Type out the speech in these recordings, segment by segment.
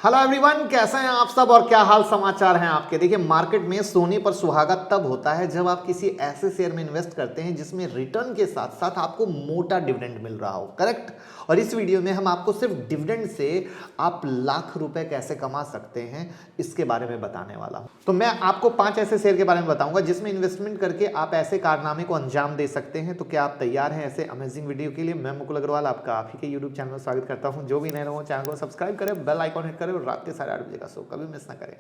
Hello everyone, कैसे हैं आप सब और क्या हाल समाचार हैं आपके। देखिए, मार्केट में सोने पर सुहागा तब होता है जब आप किसी ऐसे शेयर में इन्वेस्ट करते हैं जिसमें रिटर्न के साथ साथ आपको मोटा डिविडेंड मिल रहा हो। करेक्ट। और इस वीडियो में हम आपको सिर्फ डिविडेंड से आप लाख रुपए कैसे कमा सकते हैं इसके बारे में बताने वाला हूं। तो मैं आपको 5 ऐसे शेयर के बारे में बताऊंगा जिसमें इन्वेस्टमेंट करके आप ऐसे कारनामे को अंजाम दे सकते हैं। तो क्या आप तैयार हैं ऐसे अमेजिंग वीडियो के लिए? मैं मुकुल अग्रवाल आपका आप ही के यूट्यूब चैनल में स्वागत करता हूं। जो भी नए हो चैनल को सब्सक्राइब करें, बेल आइकॉन हिट करें और रात के 8:30 बजे का शो कभी मिस ना करें।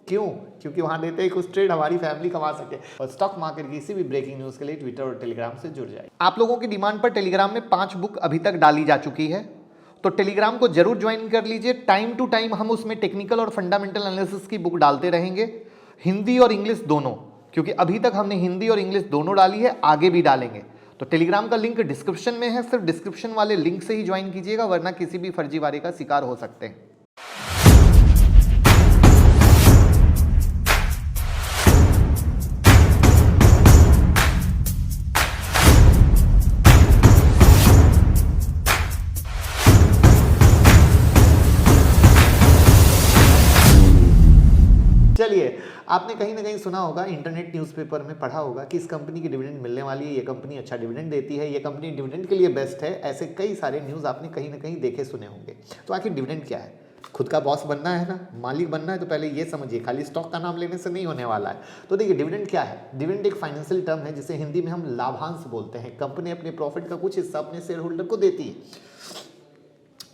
क्यों? क्योंकि वहां देते हैं कुछ ट्रेड हमारी फैमिली कमा सके। और स्टॉक मार्केट की किसी भी ब्रेकिंग न्यूज के लिए ट्विटर और टेलीग्राम से जुड़ जाए। आप लोगों की डिमांड पर टेलीग्राम में 5 बुक अभी तक डाली जा चुकी है, तो टेलीग्राम को जरूर ज्वाइन कर लीजिए। टाइम टू टाइम हम उसमें टेक्निकल और फंडामेंटल एनालिसिस की बुक डालते रहेंगे, हिंदी और इंग्लिश दोनों, क्योंकि अभी तक हमने हिंदी और इंग्लिश दोनों डाली है, आगे भी डालेंगे। तो टेलीग्राम का लिंक डिस्क्रिप्शन में है, सिर्फ डिस्क्रिप्शन वाले लिंक से ही ज्वाइन कीजिएगा, वरना किसी भी फर्जीवाड़े का शिकार हो सकते हैं। चलिए, आपने कहीं ना कहीं सुना होगा, इंटरनेट न्यूज़पेपर में पढ़ा होगा कि इस कंपनी की डिविडेंड मिलने वाली है, ये कंपनी अच्छा डिविडेंड देती है, ये कंपनी डिविडेंड के लिए बेस्ट है। ऐसे कई सारे न्यूज़ आपने कहीं ना कहीं देखे सुने होंगे। तो आखिर डिविडेंड क्या है? खुद का बॉस बनना है ना, मालिक बनना है, तो पहले ये समझिए, खाली स्टॉक का नाम लेने से नहीं होने वाला है। तो देखिए, डिविडेंड क्या है? डिविडेंड एक फाइनेंशियल टर्म है जिसे हिंदी में हम लाभांश बोलते हैं। कंपनी अपने प्रॉफिट का कुछ हिस्सा अपने शेयर होल्डर को देती है,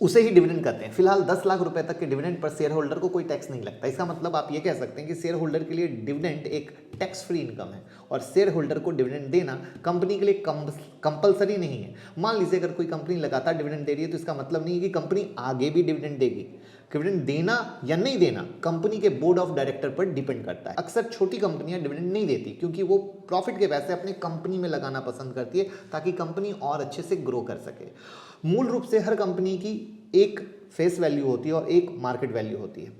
उसे ही डिविडेंड कहते हैं। फिलहाल 10 लाख रुपए तक के डिविडेंड पर शेयर होल्डर को कोई टैक्स नहीं लगता। इसका मतलब आप ये कह सकते हैं कि शेयर होल्डर के लिए डिविडेंड एक टैक्स फ्री इनकम है। और शेयर होल्डर को डिविडेंड देना कंपनी के लिए कंपलसरी नहीं है। मान लीजिए अगर कोई कंपनी लगातार डिविडेंड दे रही है तो इसका मतलब नहीं है कि कंपनी आगे भी डिविडेंड देगी। डिविडेंड देना या नहीं देना कंपनी के बोर्ड ऑफ डायरेक्टर पर डिपेंड करता है। अक्सर छोटी कंपनियां डिविडेंड नहीं देती क्योंकि वो प्रॉफिट के पैसे अपने कंपनी में लगाना पसंद करती है ताकि कंपनी और अच्छे से ग्रो कर सके। मूल रूप से हर कंपनी की एक फेस वैल्यू होती है और एक मार्केट वैल्यू होती है।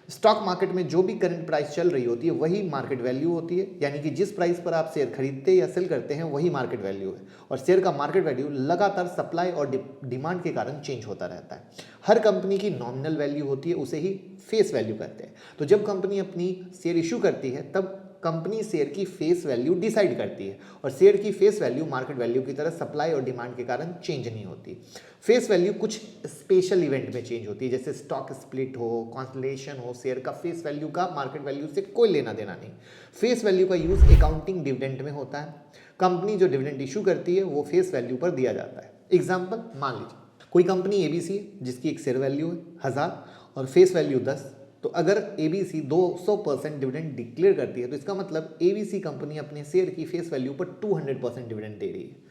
स्टॉक मार्केट में जो भी करंट प्राइस चल रही होती है वही मार्केट वैल्यू होती है, यानी कि जिस प्राइस पर आप शेयर खरीदते या सेल करते हैं वही मार्केट वैल्यू है। और शेयर का मार्केट वैल्यू लगातार सप्लाई और डिमांड के कारण चेंज होता रहता है। हर कंपनी की नॉमिनल वैल्यू होती है, उसे ही फेस वैल्यू कहते हैं। तो जब कंपनी अपनी शेयर इशू करती है तब कंपनी शेयर की फेस वैल्यू डिसाइड करती है, और शेयर की फेस वैल्यू मार्केट वैल्यू की तरह सप्लाई और डिमांड के कारण चेंज नहीं होती। फेस वैल्यू कुछ स्पेशल इवेंट में चेंज होती है, जैसे स्टॉक स्प्लिट हो, कॉन्सलेशन हो। शेयर का फेस वैल्यू का मार्केट वैल्यू से कोई लेना देना नहीं। फेस वैल्यू का यूज अकाउंटिंग डिविडेंड में होता है। कंपनी जो डिविडेंड इशू करती है वो फेस वैल्यू पर दिया जाता है। एग्जाम्पल, मान लीजिए कोई कंपनी एबीसी है जिसकी एक शेयर वैल्यू है 1000 और फेस वैल्यू 10। तो अगर एबीसी 200% डिविडेंड डिक्लेयर करती है तो इसका मतलब एबीसी कंपनी अपने शेयर की फेस वैल्यू पर 200% डिविडेंड दे रही है।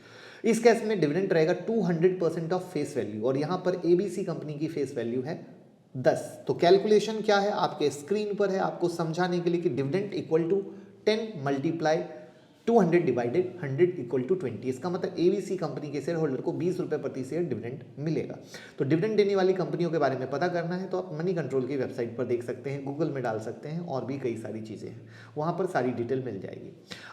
इस केस में डिविडेंड रहेगा 200% ऑफ फेस वैल्यू, और यहां पर एबीसी कंपनी की फेस वैल्यू है 10। तो कैलकुलेशन क्या है आपके स्क्रीन पर है, आपको समझाने के लिए कि dividend equal to 10 multiply 200 divided 100 equal to 20। इसका मतलब एबीसी कंपनी के शेयर होल्डर को 20 रुपए प्रति शेयर डिविडेंड मिलेगा। तो डिविडेंड देने वाली कंपनियों के बारे में पता करना है तो आप मनी कंट्रोल की वेबसाइट पर देख सकते हैं, गूगल में डाल सकते हैं, और भी कई सारी चीज़ें हैं, वहाँ पर सारी डिटेल मिल जाएगी।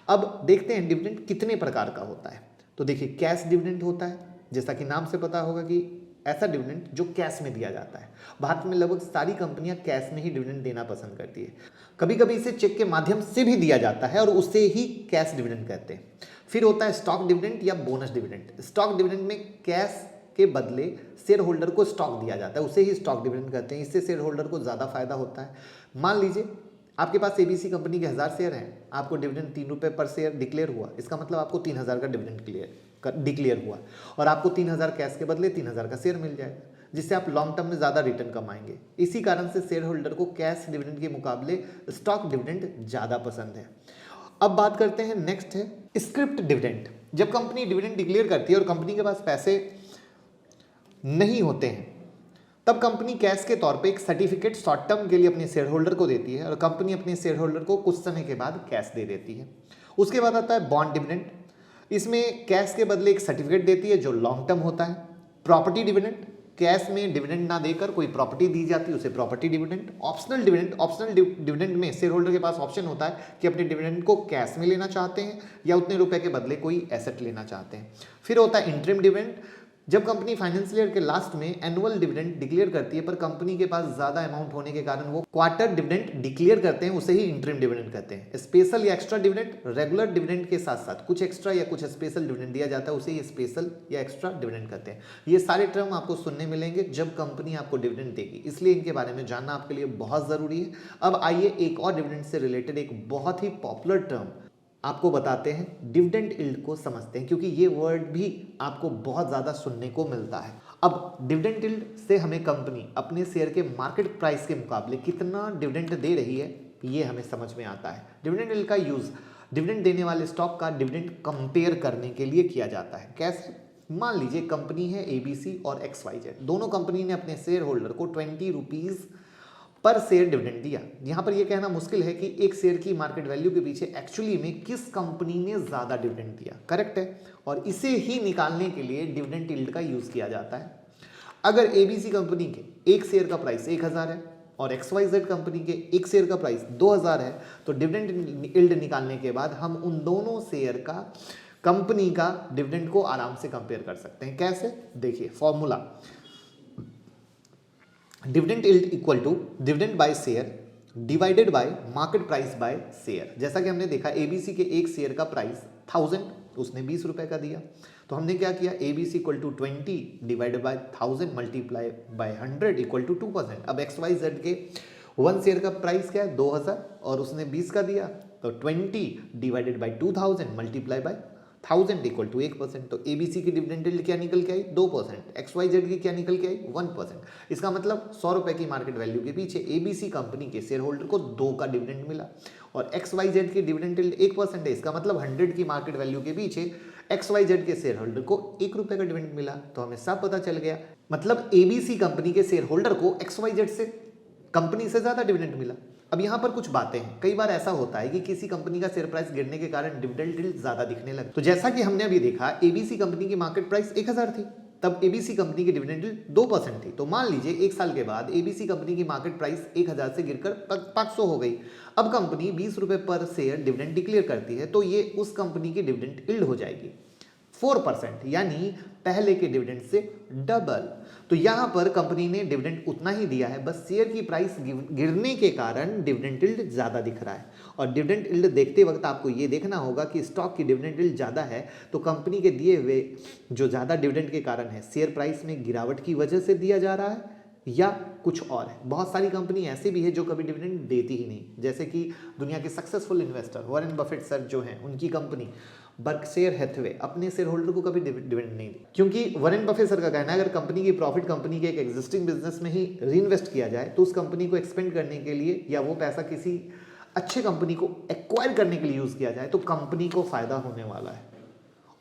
अब देखते हैं डिविडेंड कितने प्रकार का होता है। तो देखिए, कैश डिविडेंड होता है, जैसा कि नाम से पता होगा कि ऐसा डिविडेंड जो कैश में दिया जाता है। भारत में लगभग सारी कंपनियां कैश में ही डिविडेंड देना पसंद करती है। कभी कभी इसे चेक के माध्यम से भी दिया जाता है और उसे ही कैश डिविडेंड कहते हैं। फिर होता है स्टॉक डिविडेंड या बोनस डिविडेंड। स्टॉक डिविडेंड में कैश के बदले शेयर होल्डर को स्टॉक दिया जाता है, उसे ही स्टॉक डिविडेंड कहते हैं। इससे शेयर होल्डर को ज़्यादा फायदा होता है। मान लीजिए आपके पास एबीसी कंपनी के 1000 शेयर हैं, आपको डिविडेंड 3 रुपये पर शेयर डिक्लेयर हुआ। इसका मतलब आपको 3000 का डिविडेंड डिक्लेयर हुआ, और आपको 3000 कैश के बदले 3000 का शेयर मिल जाएगा, जिससे आप लॉन्ग टर्म में ज़्यादा रिटर्न कमाएंगे। इसी कारण से शेयर होल्डर को कैश डिविडेंड के मुकाबले स्टॉक डिविडेंड ज़्यादा पसंद है। अब बात करते हैं, नेक्स्ट है स्क्रिप्ट डिविडेंड। जब कंपनी डिविडेंड डिक्लेयर करती है और कंपनी के पास पैसे नहीं होते हैं तब कंपनी कैश के तौर पे एक सर्टिफिकेट शॉर्ट टर्म के लिए अपने शेयर होल्डर को देती है, और कंपनी अपने शेयर होल्डर को कुछ समय के बाद कैश दे देती है। उसके बाद आता है बॉन्ड डिविडेंड। इसमें कैश के बदले एक सर्टिफिकेट देती है जो लॉन्ग टर्म होता है। प्रॉपर्टी डिविडेंड, कैश में डिविडेंड ना देकर कोई प्रॉपर्टी दी जाती है, उसे property dividend. Optional dividend, optional dividend में शेयर होल्डर के पास ऑप्शन होता है कि अपने डिविडेंड को कैश में लेना चाहते हैं या उतने रुपए के बदले कोई एसेट लेना चाहते हैं। फिर होता है इंटरिम डिविडेंड, जब कंपनी फाइनेंशियल ईयर के लास्ट में एनुअल डिविडेंड डिक्लेयर करती है, पर कंपनी के पास ज्यादा अमाउंट होने के कारण वो क्वार्टर डिविडेंड डिक्लेयर करते हैं, उसे ही इंटरिम डिविडेंड कहते हैं। स्पेशल या एक्स्ट्रा डिविडेंड, रेगुलर डिविडेंड के साथ साथ कुछ एक्स्ट्रा या कुछ स्पेशल डिविडेंड दिया जाता है, उसे ही स्पेशल या एक्स्ट्रा डिविडेंड कहते हैं। ये सारे टर्म आपको सुनने मिलेंगे जब कंपनी आपको डिविडेंड देगी, इसलिए इनके बारे में जानना आपके लिए बहुत जरूरी है। अब आइए एक और डिविडेंड से रिलेटेड एक बहुत ही पॉपुलर टर्म आपको बताते हैं, डिविडेंड यील्ड को समझते हैं, क्योंकि ये वर्ड भी आपको बहुत ज़्यादा सुनने को मिलता है। अब डिविडेंड यील्ड से हमें कंपनी अपने शेयर के मार्केट प्राइस के मुकाबले कितना डिविडेंड दे रही है, ये हमें समझ में आता है। डिविडेंड यील्ड का यूज़ डिविडेंड देने वाले स्टॉक का डिविडेंड कंपेयर करने के लिए किया जाता है। कैसे? मान लीजिए कंपनी है ABC और XYZ, दोनों कंपनी ने अपने शेयर होल्डर को 20 रुपीज़ पर शेयर डिविडेंड दिया। यहाँ पर यह कहना मुश्किल है कि एक शेयर की मार्केट वैल्यू के पीछे एक्चुअली में किस कंपनी ने ज़्यादा डिविडेंड दिया, करेक्ट है। और इसे ही निकालने के लिए डिविडेंड यील्ड का यूज़ किया जाता है। अगर ABC कंपनी के एक शेयर का प्राइस 1000 है और XYZ कंपनी के एक शेयर का प्राइस 2000 है, तो डिविडेंड यील्ड निकालने के बाद हम उन दोनों शेयर का, कंपनी का डिविडेंड को आराम से कंपेयर कर सकते हैं। कैसे? देखिए formula, dividend yield equal to dividend by share divided by market price by share. जैसा कि हमने देखा ABC के एक शेयर का प्राइस 1000, उसने 20 रुपए का दिया, तो हमने क्या किया, ABC equal to 20 divided by 1000 multiply by 100 equal to 2%। अब XYZ के वन शेयर का प्राइस क्या है, 2000 और उसने 20 का दिया, तो 20 divided by 2000 multiply by 1000 equal to 1%। तो ABC की डिविडेंड यील्ड क्या निकल के आई, 2%। XYZ की क्या निकल के आई, 1%। इसका मतलब 100 रुपए की मार्केट वैल्यू के पीछे ABC कंपनी के शेयर होल्डर को 2 का डिविडेंड मिला, और XYZ की डिविडेंड यील्ड 1% है। इसका मतलब 100 की मार्केट वैल्यू के पीछे XYZ के शेयर होल्डर को 1 रुपए का डिविडेंड मिला। तो हमें सब पता चल गया, मतलब ABC कंपनी के शेयर होल्डर को XYZ से, कंपनी से ज्यादा डिविडेंड मिला। अब यहाँ पर कुछ बातें हैं, कई बार ऐसा होता है कि किसी कंपनी का शेयर प्राइस गिरने के कारण डिविडेंड यील्ड ज्यादा दिखने लगे। तो जैसा कि हमने अभी देखा, ABC कंपनी की मार्केट प्राइस 1000 थी, तब ABC कंपनी की डिविडेंड यील्ड 2% थी। तो मान लीजिए 1 साल के बाद ABC कंपनी की मार्केट प्राइस 1000 से गिरकर 500 हो गई। अब कंपनी 20 रुपए पर शेयर डिविडेंड डिक्लेयर करती है, तो ये उस कंपनी की डिविडेंड यील्ड हो जाएगी 4%, यानी पहले के डिविडेंड से डबल। तो यहां पर कंपनी ने डिविडेंड उतना ही दिया है, बस शेयर की प्राइस गिरने के कारण डिविडेंड यील्ड ज्यादा दिख रहा है। और डिविडेंड यील्ड देखते वक्त आपको ये देखना होगा कि स्टॉक की डिविडेंड यील्ड ज्यादा है तो कंपनी के दिए हुए जो ज्यादा डिविडेंड के कारण है, शेयर प्राइस में गिरावट की वजह से दिया जा रहा है या कुछ और है। बहुत सारी कंपनी ऐसे भी है जो कभी डिविडेंड देती ही नहीं, जैसे कि दुनिया के successful investor Warren Buffett sir जो हैं, उनकी कंपनी बर्कशायर हैथवे अपने शेयर होल्डर को कभी डिविडेंड नहीं दी, क्योंकि वॉरेन बफेट सर का कहना है अगर कंपनी की प्रॉफिट कंपनी के एक एग्जिस्टिंग बिजनेस में ही रीइन्वेस्ट किया जाए तो उस कंपनी को एक्सपेंड करने के लिए या वो पैसा किसी अच्छे कंपनी को एक्वायर करने के लिए यूज किया जाए तो कंपनी को फायदा होने वाला है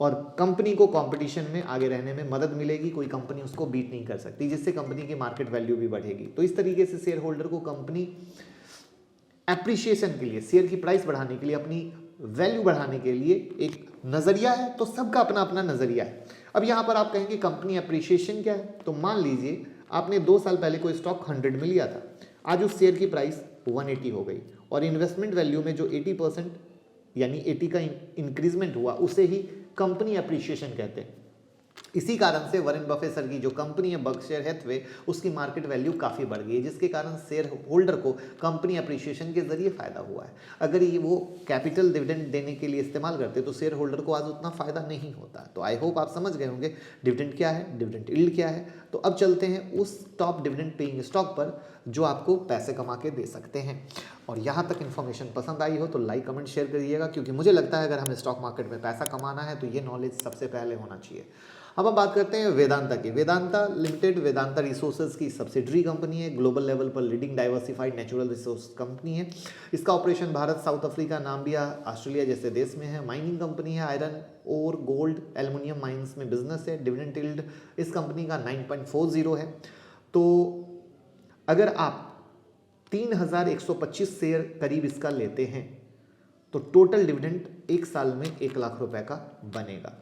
और कंपनी को कंपटीशन में आगे रहने में मदद मिलेगी, कोई कंपनी उसको बीट नहीं कर सकती, जिससे कंपनी की मार्केट वैल्यू भी बढ़ेगी। तो इस तरीके से शेयर होल्डर को कंपनी एप्रिसिएशन के लिए, शेयर की प्राइस बढ़ाने के लिए, अपनी वैल्यू बढ़ाने के लिए एक नजरिया है, तो सबका अपना अपना नजरिया है। अब यहां पर आप कहेंगे कंपनी एप्रिसिएशन क्या है, तो मान लीजिए आपने 2 साल पहले कोई स्टॉक 100 में लिया था, आज उस शेयर की प्राइस 180 हो गई और इन्वेस्टमेंट वैल्यू में जो 80% यानी 80 का इंक्रीजमेंट हुआ उसे ही कंपनी एप्रिसिएशन कहते हैं। इसी कारण से वॉरेन बफेट सर की जो कंपनी है बर्कशायर हैथवे, उसकी मार्केट वैल्यू काफ़ी बढ़ गई है, जिसके कारण शेयर होल्डर को कंपनी एप्रिसिएशन के जरिए फायदा हुआ है। अगर ये वो कैपिटल डिविडेंड देने के लिए इस्तेमाल करते तो शेयर होल्डर को आज उतना फायदा नहीं होता। तो आई होप आप समझ गए होंगे डिविडेंड क्या है, डिविडेंड यील्ड क्या है। तो अब चलते हैं उस टॉप डिविडेंड पेइंग स्टॉक पर जो आपको पैसे कमा के दे सकते हैं। और यहाँ तक इन्फॉर्मेशन पसंद आई हो तो लाइक कमेंट शेयर करिएगा, क्योंकि मुझे लगता है अगर हमें स्टॉक मार्केट में पैसा कमाना है तो ये नॉलेज सबसे पहले होना चाहिए। अब हम बात करते हैं वेदांता की। वेदांता लिमिटेड वेदांता रिसोर्सेज की सब्सिडरी कंपनी है, ग्लोबल लेवल पर leading diversified natural resource company है। इसका operation Bharat, south Africa, Namibia, Australia जैसे देश में है। माइनिंग कंपनी है, आयरन और गोल्ड एल्युमिनियम माइंस में बिजनेस है। डिविडेंड यील्ड इस कंपनी का 9.40 है। तो अगर आप 3125 शेयर करीब इसका लेते हैं तो टोटल डिविडेंड 1 साल में 1 लाख रुपए का बनेगा।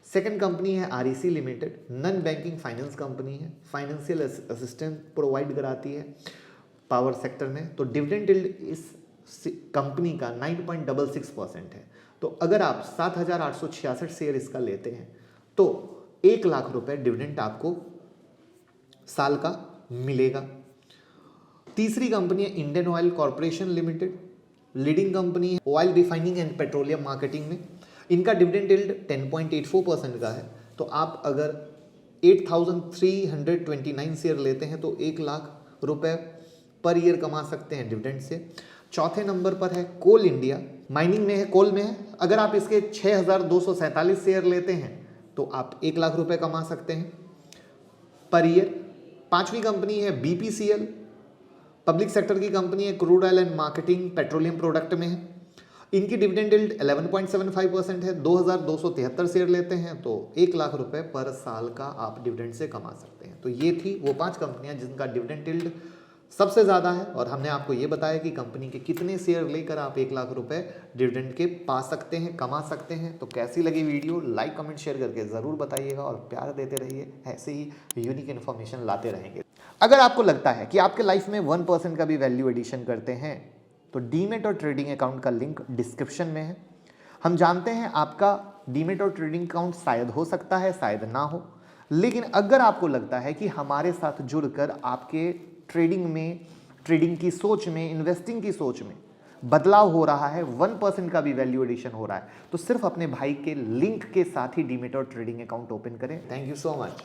सेकंड कंपनी है REC limited, non banking finance company है, फाइनेंशियल असिस्टेंस प्रोवाइड कराती है पावर सेक्टर में। तो डिविडेंड यील्ड इस कंपनी का 9.66% है। तो अगर आप 7866 शेयर इसका लेते हैं तो 1 लाख रुपए डिविडेंड आपको साल का मिलेगा। तीसरी कंपनी है Indian Oil Corporation Limited, leading company है oil refining and petroleum marketing में। इनका डिविडेंड यील्ड 10.84% का है। तो आप अगर 8,329 शेयर लेते हैं तो 1 लाख रुपए पर ईयर कमा सकते हैं डिविडेंड से। चौथे नंबर पर है कोल इंडिया, माइनिंग में है, कोल में है। अगर आप इसके 6,247 शेयर लेते हैं तो आप 1 लाख रुपए कमा सकते हैं पर ईयर। पांचवी कंपनी है बीपीसीएल, पब्लिक सेक्टर की कंपनी है, crude oil and marketing petroleum product में है। इनकी डिविडेंड यील्ड 11.75% है। 2,273 शेयर लेते हैं तो 1 लाख रुपए पर साल का आप डिविडेंड से कमा सकते हैं। तो ये थी वो 5 कंपनियां जिनका डिविडेंड यील्ड सबसे ज़्यादा है, और हमने आपको ये बताया कि कंपनी के कितने शेयर लेकर आप 1 लाख रुपए डिविडेंड के पा सकते हैं, कमा सकते हैं। तो कैसी लगी वीडियो, लाइक कमेंट शेयर करके ज़रूर बताइएगा और प्यार देते रहिए, ऐसे ही यूनिक इन्फॉर्मेशन लाते रहेंगे। अगर आपको लगता है कि आपके लाइफ में 1% का भी वैल्यू एडिशन करते हैं तो डीमेट और ट्रेडिंग अकाउंट का लिंक डिस्क्रिप्शन में है। हम जानते हैं आपका डीमेट और ट्रेडिंग अकाउंट शायद हो सकता है, शायद ना हो, लेकिन अगर आपको लगता है कि हमारे साथ जुड़कर आपके ट्रेडिंग में, ट्रेडिंग की सोच में, इन्वेस्टिंग की सोच में बदलाव हो रहा है, 1% का भी वैल्यू एडिशन हो रहा है, तो सिर्फ अपने भाई के लिंक के साथ ही डीमेट और ट्रेडिंग अकाउंट ओपन करें। Thank you so much.